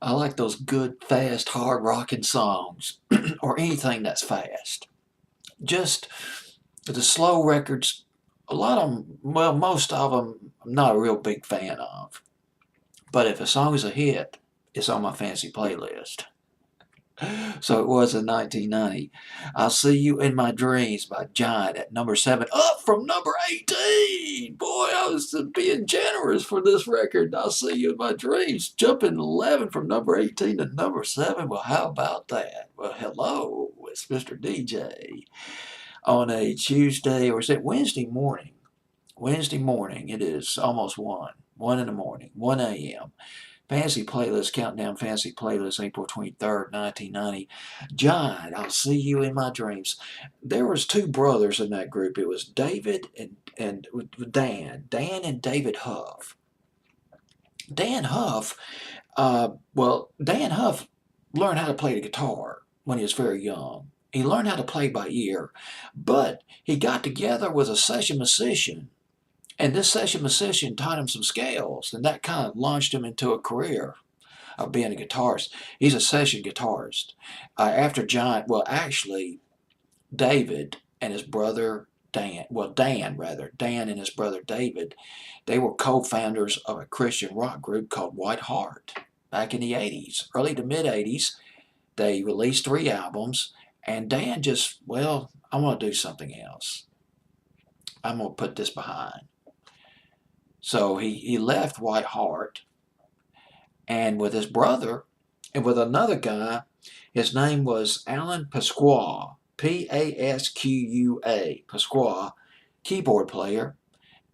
I like those good, fast, hard rocking songs or anything that's fast. Just the slow records, a lot of them, well, most of them, I'm not a real big fan of. But if a song is a hit, it's on my fancy playlist. So it was in 1990. I'll See You in My Dreams by Giant at number 7, up from number 18. Boy, I was being generous for this record. I'll See You in My Dreams, jumping 11 from number 18 to number 7. Well, how about that? Well, hello, it's Mr. DJ on a Tuesday, or is it Wednesday morning? Wednesday morning, it is almost 1 in the morning, 1 a.m. Fancy Playlist, Countdown Fancy Playlist, April 23rd, 1990. John, I'll See You in My Dreams. There was two brothers in that group. It was David and Dan and David Huff. Dan Huff, Dan Huff learned how to play the guitar when he was very young. He learned how to play by ear, but he got together with a session musician, and this session musician taught him some scales, and that kind of launched him into a career of being a guitarist. He's a session guitarist. After John, well, actually, David and his brother Dan, well, Dan rather, Dan and his brother David, they were co-founders of a Christian rock group called White Heart back in the 80s, early to mid 80s. They released 3 albums, and Dan just, well, I want to do something else. I'm going to put this behind. So he left White Heart, and with his brother and with another guy, his name was Alan Pasqua, Pasqua, Pasqua, keyboard player,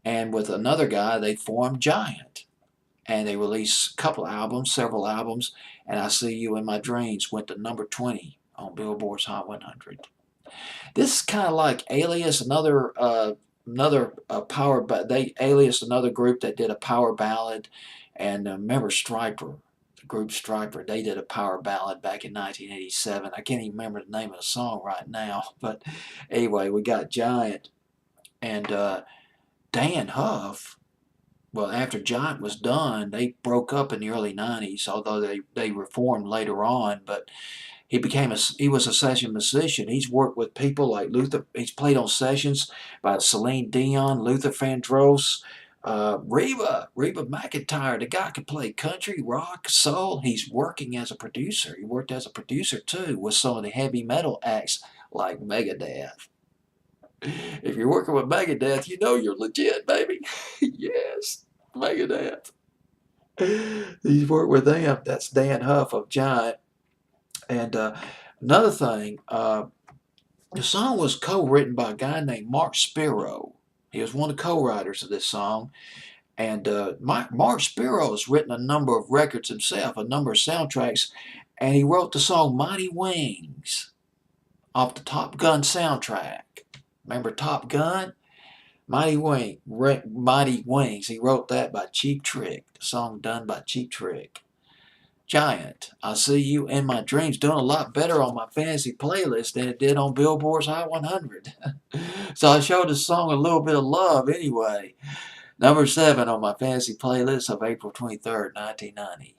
and with another guy they formed Giant, and they released a couple albums, several albums, and I See You in My Dreams went to number 20 on Billboard's Hot 100. This is kind of like Alias, another power, but they aliased another group that did a power ballad, and remember Stryper, the group Stryper, they did a power ballad back in 1987. I can't even remember the name of the song right now, but anyway, we got Giant and Dan Huff. Well, after Giant was done, they broke up in the early 90s, although they reformed later on, but he was a session musician. He's worked with people like Luther. He's played on sessions by Celine Dion, Luther Vandross, Reba McEntire. The guy could play country, rock, soul. He's working as a producer. He worked as a producer too with some of the heavy metal acts like Megadeth. If you're working with Megadeth, you know you're legit, baby. Yes, Megadeth. He's worked with them. That's Dan Huff of Giant. And another thing, the song was co-written by a guy named Mark Spiro. He was one of the co-writers of this song. And Mark Spiro has written a number of records himself, a number of soundtracks, and he wrote the song Mighty Wings off the Top Gun soundtrack. Remember Top Gun? Mighty Wings. He wrote that by Cheap Trick, the song done by Cheap Trick. Giant, I See You in My Dreams, doing a lot better on my fantasy playlist than it did on Billboard's Hot 100. So I showed the song a little bit of love anyway. Number 7 on my fantasy playlist of April 23rd, 1990.